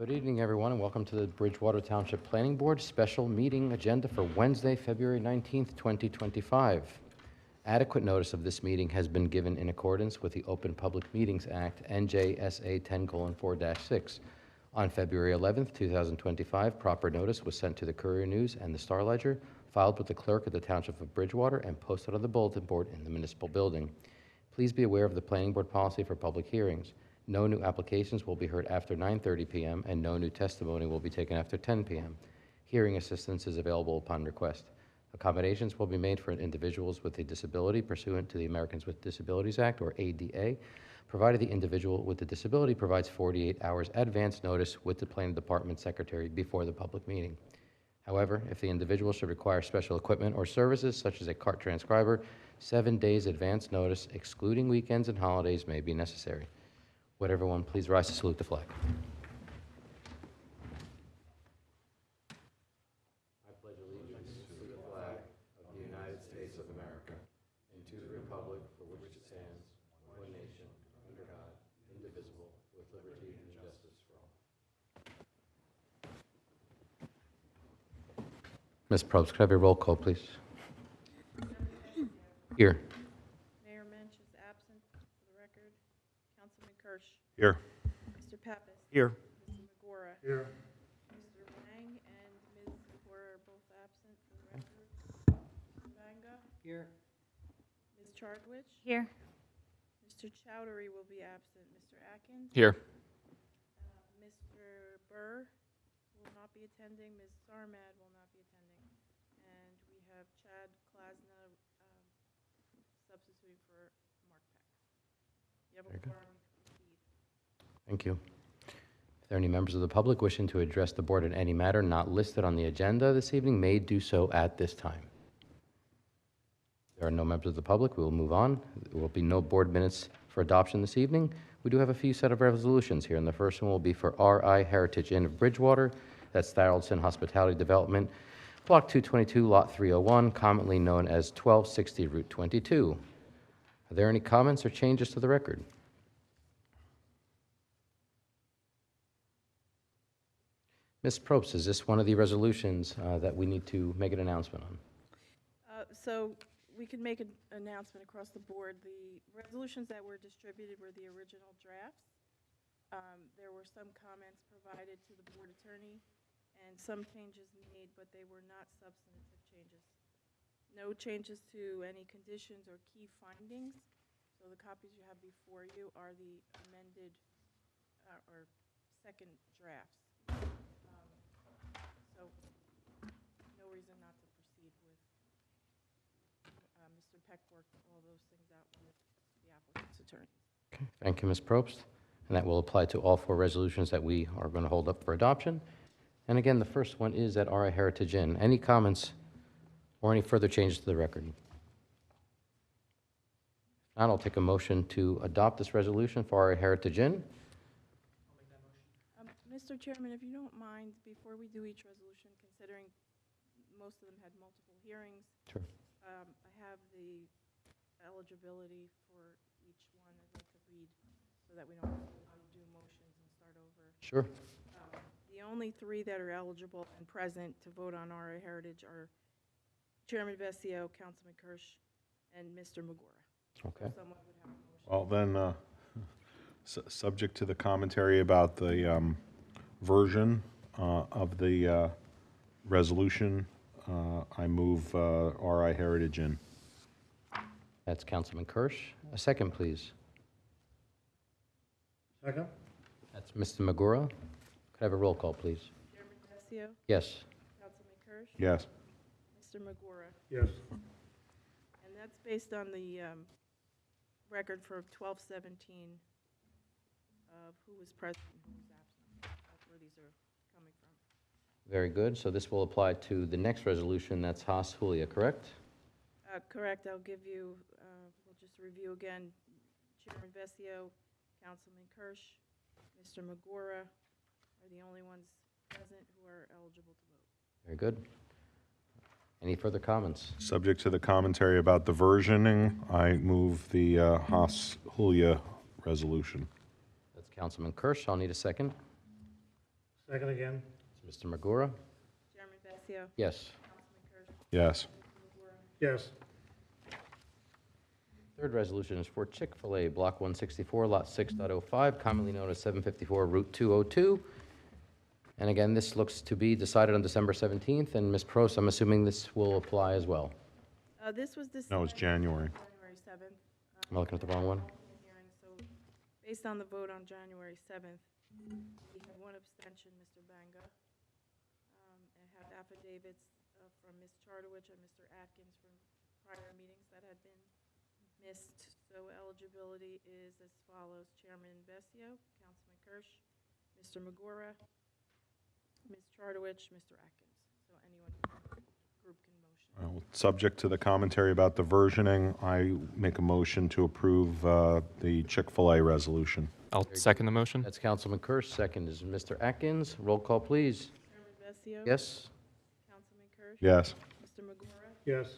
Good evening, everyone, and welcome to the Bridgewater Township Planning Board special meeting agenda for Wednesday, February 19th, 2025. Adequate notice of this meeting has been given in accordance with the Open Public Meetings Act, NJSA 10:4-6. On February 11th, 2025, proper notice was sent to the Courier News and the Star Ledger, filed with the clerk of the Township of Bridgewater, and posted on the bulletin board in the municipal building. Please be aware of the Planning Board policy for public hearings. No new applications will be heard after 9:30 p.m., and no new testimony will be taken after 10 p.m. Hearing assistance is available upon request. Accommodations will be made for individuals with a disability pursuant to the Americans with Disabilities Act, or ADA, provided the individual with the disability provides 48 hours advance notice with the Planning Department Secretary before the public meeting. However, if the individual should require special equipment or services, such as a cart transcriber, 7 days advance notice, excluding weekends and holidays, may be necessary. Would everyone please rise to salute the flag? I pledge allegiance to the flag of the United States of America and to the republic for which it stands, one nation, under God, indivisible, with liberty and justice for all. Ms. Probst, could I have a roll call, please? Here. Mayor Mensch is absent for the record. Councilman Kirsch. Here. Mr. Pappas. Here. Mr. Magora. Here. Mr. Wang and Ms. Magora are both absent for the record. Mr. Banga. Here. Ms. Chardwich. Here. Mr. Chowdhury will be absent. Mr. Atkins. Here. Mr. Burr will not be attending. Ms. Sarmad will not be attending. And we have Chad Klasna substituting for Mark Peck. You have a Very good. quorum. Thank you. If there are any members of the public wishing to address the board on any matter not listed on the agenda this evening, may do so at this time. If there are no members of the public, we will move on. There will be no board minutes for adoption this evening. We do have a few set of resolutions here, and the first one will be for RI Heritage Inn of Bridgewater. That's Thoroldson Hospitality Development, Block 222, Lot 301, commonly known as 1260 Route 22. Are there any comments or changes to the record? Ms. Probst, is this one of the resolutions that we need to make an announcement on? So we can make an announcement across the board. The resolutions that were distributed were the original drafts. There were some comments provided to the board attorney and some changes made, but they were not substantive changes. No changes to any conditions or key findings. So the copies you have before you are the amended or second drafts. So no reason not to proceed with. Mr. Peck worked all those things out with the applicant's attorney. Okay, thank you, Ms. Probst. And that will apply to all four resolutions that we are going to hold up for adoption. And again, the first one is at RI Heritage Inn. Any comments or any further changes to the record? If not, I'll take a motion to adopt this resolution for RI Heritage Inn. Mr. Chairman, if you don't mind, before we do each resolution, considering most of them had multiple hearings, Sure. I have the eligibility for each one I'd like to read so that we don't have to do motions and start over. Sure. The only three that are eligible and present to vote on RA Heritage are Chairman Vesio, Councilman Kirsch, and Mr. Magora. Okay. So someone would have a motion. Well, then, subject to the commentary about the version of the resolution, I move RI Heritage Inn. That's Councilman Kirsch. A second, please. Second? That's Mr. Magura. Could I have a roll call, please? Chairman Vesio, Yes. Councilman Kirsch, Yes. Mr. Magora. Yes. And that's based on the record for 12/17 of who was present and who was absent. That's where these are coming from. Very good. So this will apply to the next resolution. That's Haas Julia, correct? Correct. I'll give you, we'll just review again. Chairman Vesio, Councilman Kirsch, Mr. Magora are the only ones present who are eligible to vote. Very good. Any further comments? Subject to the commentary about the versioning, I move the Haas Julia resolution. That's Councilman Kirsch. I'll need a second. Second again. Mr. Magura? Chairman Vessio. Yes. Councilman Kirsch. Yes. Yes. Third resolution is for Chick-fil-A, Block 164, Lot 6.05, commonly known as 754 Route 202. And again, this looks to be decided on December 17th, and Ms. Prost, I'm assuming this will apply as well. This was decided. No, it's January. January 7th. Am I looking at the wrong one? Hearing, so based on the vote on January 7th, we had one abstention, Mr. Banga. And have affidavits from Ms. Chartowich and Mr. Atkins from prior meetings that had been missed. So eligibility is as follows: Chairman Vessio, Councilman Kirsch, Mr. Magora, Ms. Chartowich, Mr. Atkins. So anyone from the group can motion. Well, subject to the commentary about the versioning, I make a motion to approve the Chick-fil-A resolution. I'll second the motion. That's Councilman Kirsch. Second is Mr. Atkins. Roll call, please. Chairman Vessio. Yes? Councilman Kirsch. Yes. Mr. Magora. Yes.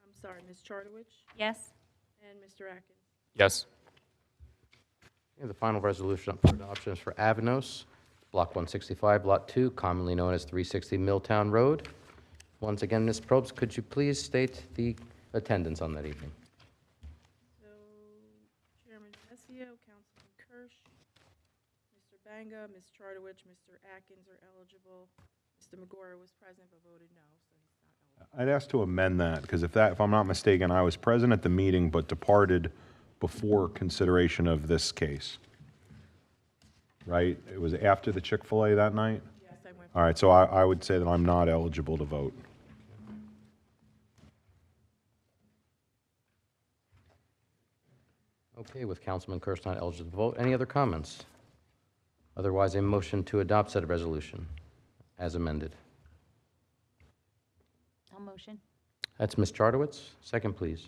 I'm sorry, Ms. Chartowich Yes. and Mr. Atkins. Yes. And the final resolution up for adoption is for Avanos, Block 165, Lot 2, commonly known as 360 Milltown Road. Once again, Ms. Probst, could you please state the attendance on that evening? So, Chairman Vessio, Councilman Kirsch, Mr. Banga, Ms. Chartowich, Mr. Atkins are eligible. Mr. Magora was present but voted no, so he's not eligible. I'd ask to amend that, because if I'm not mistaken, I was present at the meeting but departed before consideration of this case. Right? It was after the Chick-fil-A that night? Yes, I went. All right, so I would say that I'm not eligible to vote. Okay, with Councilman Kirsch not eligible to vote, any other comments? Otherwise, a motion to adopt said resolution as amended. I'll motion. That's Ms. Chartowich. Second, please.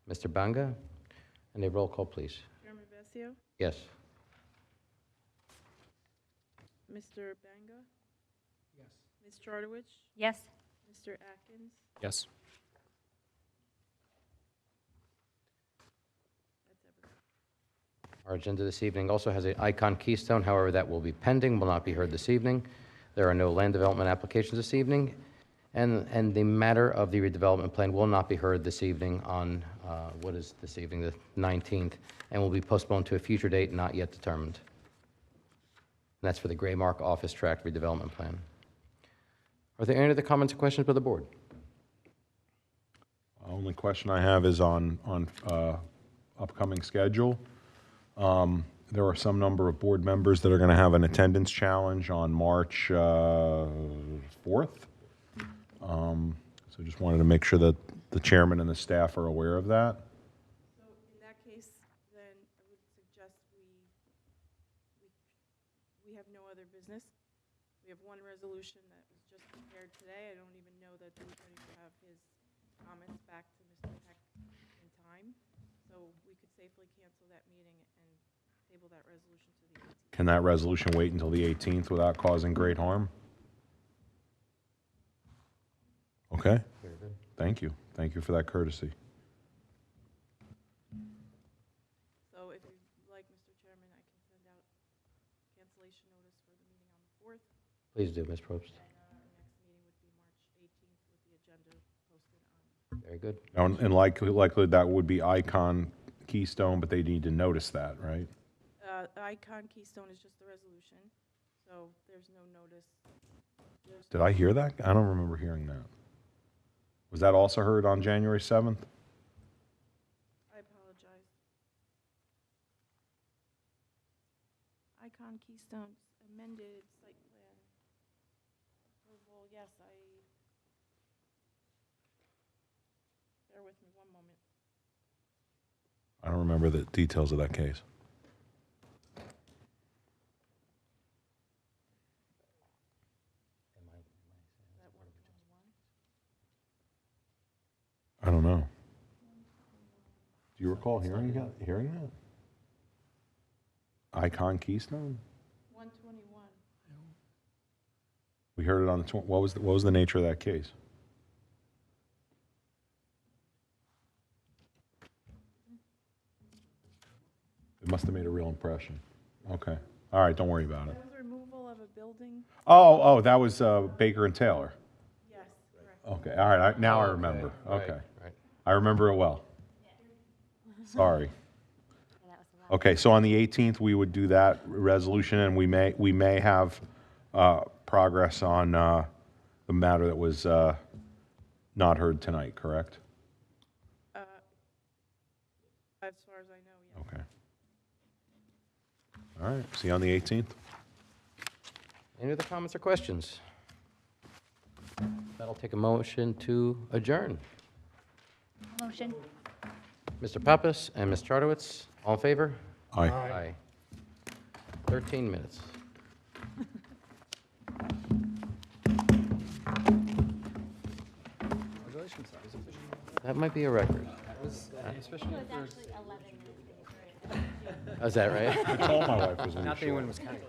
Mr. Banga, and a roll call, please. Chairman Vessio, Yes. Mr. Banga? Yes. Ms. Chartowich, Yes. Mr. Atkins? Yes. That's everyone. Our agenda this evening also has an Icon Keystone, however, that will be pending, will not be heard this evening. There are no land development applications this evening, and the matter of the redevelopment plan will not be heard this evening on, what is this evening, the 19th, and will be postponed to a future date not yet determined. And that's for the Graymark Office Tract redevelopment plan. Are there any other comments or questions by the board? Only question I have is on upcoming schedule. There are some number of board members that are going to have an attendance challenge on March 4th. So just wanted to make sure that the chairman and the staff are aware of that. So in that case, then I would suggest we have no other business. We have one resolution that was just prepared today. I don't even know that anybody will have his comments back to Mr. Heck in time. So we could safely cancel that meeting and table that resolution to the 18th. Can that resolution wait until the 18th without causing great harm? Okay, Very good. thank you. Thank you for that courtesy. So if you'd like, Mr. Chairman, I can send out cancellation notice for the meeting on the 4th. Please do, Ms. Probst. And our next meeting would be March 18th with the agenda posted on. Very good. And likely that would be Icon Keystone, but they need to notice that, right? Icon Keystone is just the resolution, so there's no notice. Did I hear that? I don't remember hearing that. Was that also heard on January 7th? I apologize. Icon Keystone's amended site plan approval, yes, bear with me one moment. I don't remember the details of that case. Is that 121? I don't know. Do you recall hearing that? Icon Keystone? 121. We heard it on the, what was the nature of that case? It must have made a real impression. Okay. All right, don't worry about it. That was removal of a building? Oh, that was Baker and Taylor. Yes, correct. Okay, all right, now I Okay, remember. right, Okay. right. I remember it well. Sorry. Okay, so on the 18th, we would do that resolution, and we may have progress on the matter that was not heard tonight, correct? As far as I know, yes. Okay. All right, see you on the 18th? Any other comments or questions? That'll take a motion to adjourn. Motion. Mr. Pappas and Ms. Chartowitz, all in favor? Aye. Aye. 13 minutes. That might be a record. Especially for. Is that right? I told my wife it was an Not that anyone was counting.